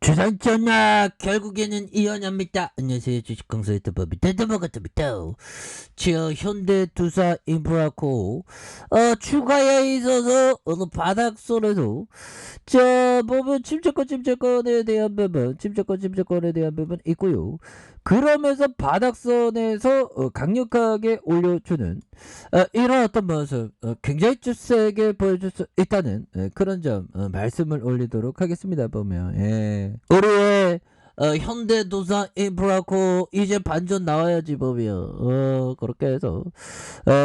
주상전나 결국에는 이혼합니다. 안녕하세요. 주식강사 유튜버비 대대먹었답니다. 저 현대투자 인프라코 추가에 있어서 어느 바닥선에도 자 보면 침체권에 대한 침체권에 대한 부분 있고요. 그러면서 바닥선에서 강력하게 올려주는 이런 어떤 모습 굉장히 좀 세게 보여줄 수 있다는 그런 점 말씀을 올리도록 하겠습니다. 보면 우리의 현대도산 인프라코 이제 반전 나와야지 보면 그렇게 해서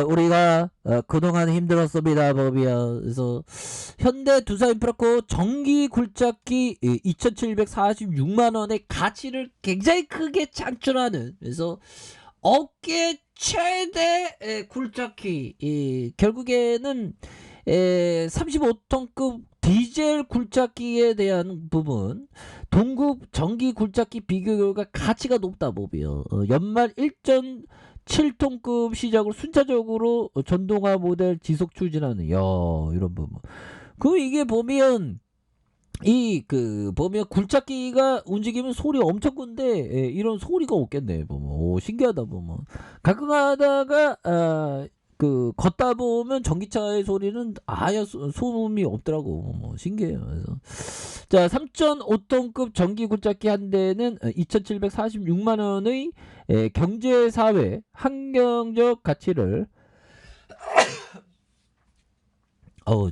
우리가 그동안 힘들었습니다 보면. 그래서 현대두산 인프라코 전기 굴착기 2746만원의 가치를 굉장히 크게 창출하는, 그래서 업계 최대 굴착기, 결국에는 35톤급 디젤 굴착기에 대한 부분, 동급 전기 굴착기 비교 결과 가치가 높다 보며 연말 1.7톤급 시작으로 순차적으로 전동화 모델 지속 추진하는 이런 부분. 그 이게 보면 보면 굴착기가 움직이면 소리 엄청 큰데 이런 소리가 없겠네 보면. 신기하다 보면. 가끔 가다가 걷다 보면 전기차의 소리는 아예 소음이 없더라고. 신기해요. 그래서 자 3.5톤급 전기 굴착기 한 대는 2,746만원의 경제사회 환경적 가치를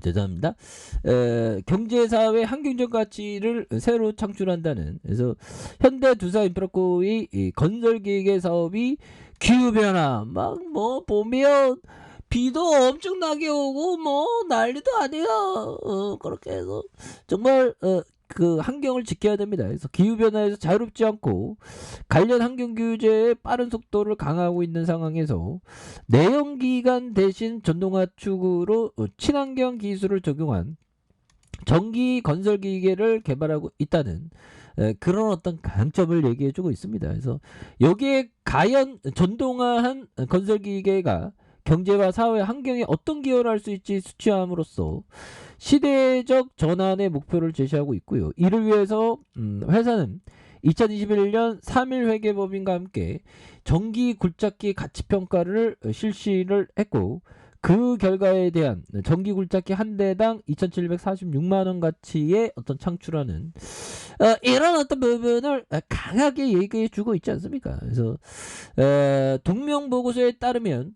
죄송합니다. 경제사회 환경적 가치를 새로 창출한다는. 그래서 현대두산인프라코의 건설기계 사업이 기후변화 막 보면 비도 엄청나게 오고 난리도 아니야. 그렇게 해서 정말 그 환경을 지켜야 됩니다. 그래서 기후변화에서 자유롭지 않고 관련 환경 규제에 빠른 속도를 강화하고 있는 상황에서 내연기관 대신 전동화 축으로 친환경 기술을 적용한 전기 건설 기계를 개발하고 있다는 그런 어떤 강점을 얘기해주고 있습니다. 그래서 여기에 과연 전동화한 건설 기계가 경제와 사회 환경에 어떤 기여를 할 수 있지 수치함으로써 시대적 전환의 목표를 제시하고 있고요. 이를 위해서 회사는 2021년 3일 회계법인과 함께 전기 굴착기 가치평가를 실시를 했고, 그 결과에 대한 전기 굴착기 한 대당 2,746만원 가치의 어떤 창출하는 이런 어떤 부분을 강하게 얘기해 주고 있지 않습니까? 그래서 동명 보고서에 따르면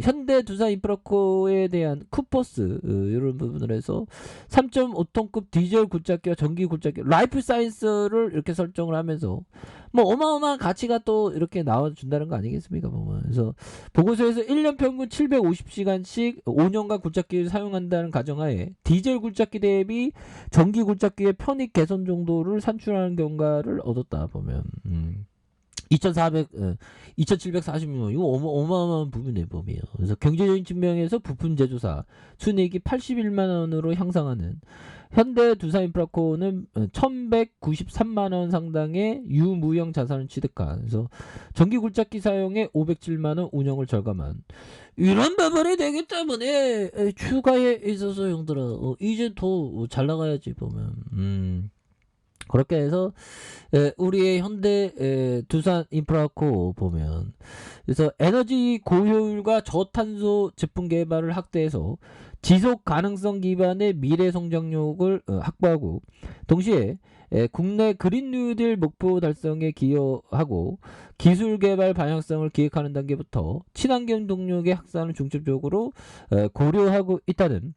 현대두산인프라코에 대한 쿠퍼스 이런 부분을 해서 3.5톤급 디젤 굴착기와 전기 굴착기 라이프 사이언스를 이렇게 설정을 하면서 어마어마한 가치가 또 이렇게 나와준다는 거 아니겠습니까? 보면. 그래서 보고서에서 1년 평균 750시간씩 5년간 굴착기를 사용한다는 가정하에 디젤 굴착기 대비 전기 굴착기의 편익 개선 정도를 산출하는 결과를 얻었다 보면 2,746원 이거 어마어마한 부분에 보면. 그래서 경제적인 측면에서 부품 제조사 순이익이 81만원으로 향상하는 현대두산인프라코는 1,193만원 상당의 유무형 자산을 취득한, 그래서 전기 굴착기 사용에 507만원 운영을 절감한 이런 부분이 되기 때문에 추가에 있어서 형들아 이제 더 잘 나가야지 보면. 그렇게 해서 우리의 현대 두산 인프라코 보면, 그래서 에너지 고효율과 저탄소 제품 개발을 확대해서 지속 가능성 기반의 미래 성장력을 확보하고, 동시에 국내 그린 뉴딜 목표 달성에 기여하고 기술 개발 방향성을 기획하는 단계부터 친환경 동력의 확산을 중점적으로 고려하고 있다는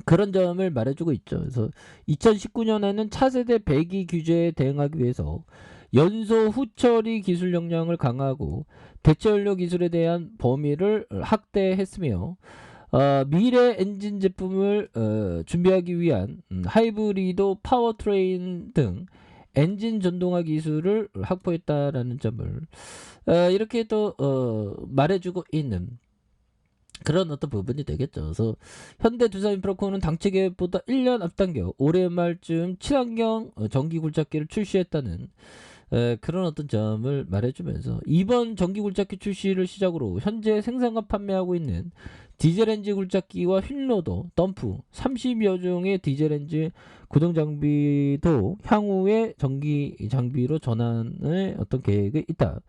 그런 점을 말해주고 있죠. 그래서 2019년에는 차세대 배기 규제에 대응하기 위해서 연소 후처리 기술 역량을 강화하고 대체연료 기술에 대한 범위를 확대했으며 미래 엔진 제품을 준비하기 위한 하이브리드 파워트레인 등 엔진 전동화 기술을 확보했다라는 점을 이렇게 또 말해주고 있는 그런 어떤 부분이 되겠죠. 그래서 현대두산인프라코는 당초 계획보다 1년 앞당겨 올해 말쯤 친환경 전기 굴착기를 출시했다는 그런 어떤 점을 말해주면서 이번 전기 굴착기 출시를 시작으로 현재 생산과 판매하고 있는 디젤 엔진 굴착기와 휠로더, 덤프 30여 종의 디젤 엔진 구동 장비도 향후에 전기 장비로 전환의 어떤 계획이 있다.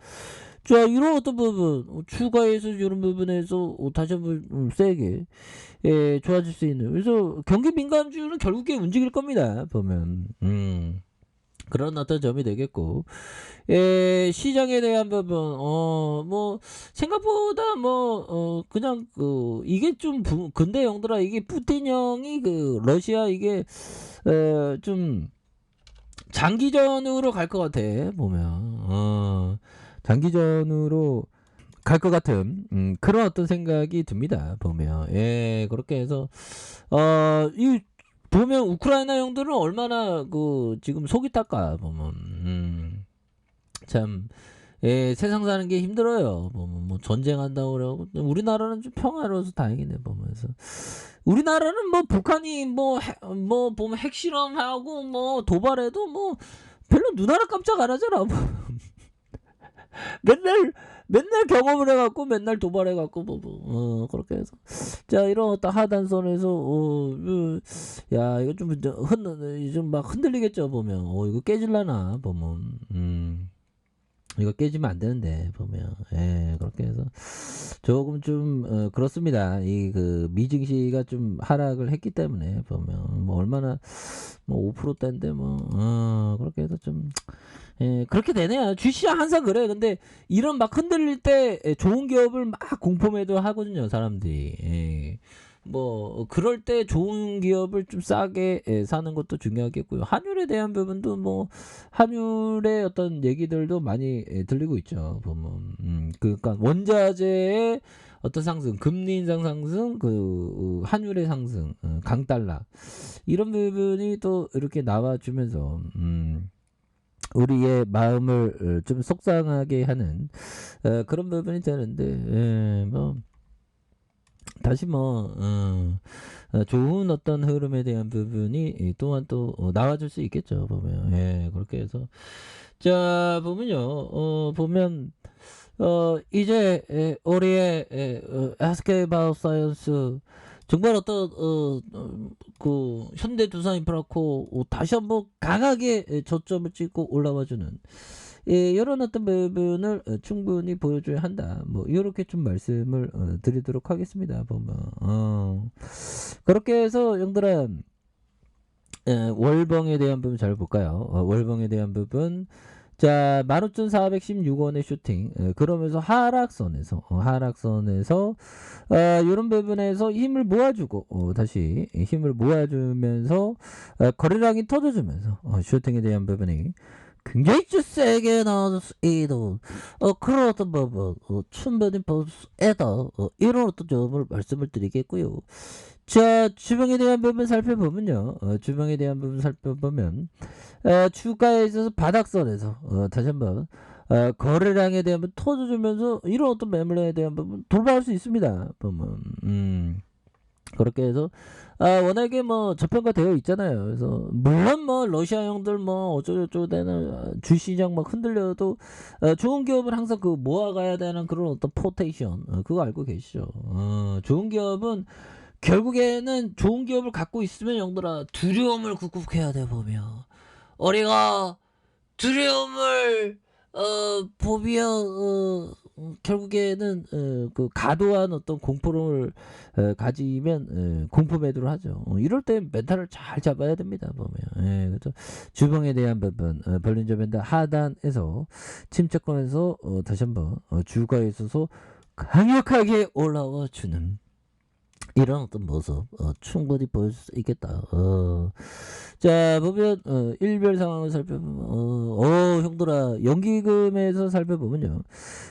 자, 이런 어떤 부분 추가해서 이런 부분에서 다시 한번 세게 좋아질 수 있는, 그래서 경기 민감주는 결국에 움직일 겁니다 보면. 그런 어떤 점이 되겠고, 시장에 대한 부분, 뭐, 생각보다 뭐, 그냥, 이게 좀, 근데 형들아, 이게 푸틴 형이 러시아 이게, 좀, 장기전으로 갈 것 같아, 보면. 장기전으로 갈 것 같은, 그런 어떤 생각이 듭니다, 보면. 그렇게 해서, 이, 보면 우크라이나 형들은 얼마나 지금 속이 닦아 보면. 참 세상 사는 게 힘들어요. 뭐 전쟁한다고 그러고, 우리나라는 좀 평화로워서 다행이네 보면서. 우리나라는 뭐 북한이 뭐 보면 핵실험하고 뭐 도발해도 뭐 별로 눈하나 깜짝 안 하잖아. 맨날 경험을 해갖고 맨날 도발해갖고 그렇게 해서, 자, 이런 어떤 하단선에서 야, 이거 좀 막 흔들리겠죠 보면. 이거 깨질라나 보면. 이거 깨지면 안 되는데 보면. 그렇게 해서 조금 좀 그렇습니다. 이 미증시가 좀 하락을 했기 때문에 보면 뭐 얼마나 뭐 5%대인데 뭐 그렇게 해서 좀 그렇게 되네요. 주시장 항상 그래. 근데 이런 막 흔들릴 때 좋은 기업을 막 공포 매도하거든요, 사람들이. 뭐 그럴 때 좋은 기업을 좀 싸게 사는 것도 중요하겠고요. 환율에 대한 부분도 뭐 환율의 어떤 얘기들도 많이 들리고 있죠. 보면 그러니까 원자재의 어떤 상승, 금리 인상 상승, 환율의 상승, 강달러, 이런 부분이 또 이렇게 나와주면서 우리의 마음을 좀 속상하게 하는 그런 부분이 되는데, 뭐 다시 뭐 좋은 어떤 흐름에 대한 부분이 또한 또 나와줄 수 있겠죠 보면. 그렇게 해서, 자, 보면요, 보면 이제 우리의 SK 바이오사이언스 정말 어떤 현대두산인프라코 다시 한번 강하게 저점을 찍고 올라와주는 이런 어떤 부분을 충분히 보여줘야 한다. 뭐 이렇게 좀 말씀을 드리도록 하겠습니다. 보면 그렇게 해서 형들아, 월봉에 대한 부분 잘 볼까요? 월봉에 대한 부분, 자, 15,416원의 슈팅. 그러면서 하락선에서 이런 부분에서 힘을 모아주고, 다시 힘을 모아주면서 거래량이 터져주면서 슈팅에 대한 부분이 굉장히 좀 세게 나와서 그런 어떤 부분 충분히 볼 수 있다. 이런 어떤 점을 말씀을 드리겠고요. 자, 주봉에 대한 부분 살펴보면요. 주봉에 대한 부분 살펴보면 주가에 있어서 바닥선에서 다시 한번 거래량에 대한 부분 터져주면서 이런 어떤 매물에 대한 부분 돌파할 수 있습니다. 보면 그렇게 해서 워낙에 뭐 저평가되어 있잖아요. 그래서 물론 뭐 러시아 형들 뭐 어쩌고저쩌고 되는 주시장 막 흔들려도 좋은 기업은 항상 모아가야 되는 그런 어떤 포테이션, 그거 알고 계시죠? 좋은 기업은 결국에는 좋은 기업을 갖고 있으면 형들아 두려움을 극복해야 돼 보면. 우리가 두려움을 보면 결국에는 과도한 어떤 공포를 가지면 공포 매도를 하죠. 이럴 때 멘탈을 잘 잡아야 됩니다 보면. 그래서 주봉에 대한 부분 벌린저 밴드 하단에서 침체권에서 다시 한번 주가에 있어서 강력하게 올라와 주는 이런 어떤 모습 충분히 보여줄 수 있겠다. 자, 보면 일별 상황을 살펴보면 형들아, 연기금에서 살펴보면요.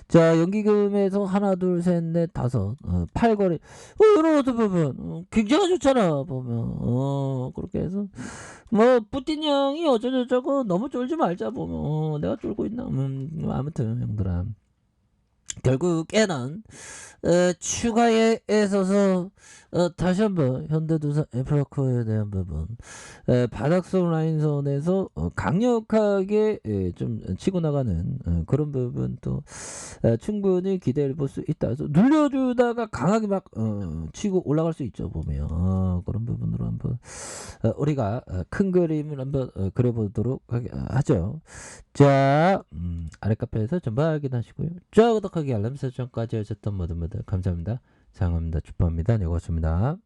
자, 연기금에서 하나 둘 셋 넷 다섯 8거래 이런 어떤 부분 굉장히 좋잖아 보면. 그렇게 해서 뭐 뿌틴 형이 어쩌고저쩌고 너무 쫄지 말자 보면. 내가 쫄고 있나. 아무튼 형들아, 결국에는 추가에 있어서 다시 한번 현대두산 인프라코어에 대한 부분 바닥선 라인선에서 강력하게 좀 치고 나가는 그런 부분도 충분히 기대해 볼 수 있다. 그래서 눌려주다가 강하게 막 치고 올라갈 수 있죠 보면 그런 부분으로 한번 우리가 큰 그림을 한번 그려보도록 하죠. 자, 아래 카페에서 전부 확인하시고요. 좋아요, 구독하기, 알람 설정까지 하셨던 모든 분들 감사합니다. 사랑합니다. 축복합니다. 네, 고맙습니다.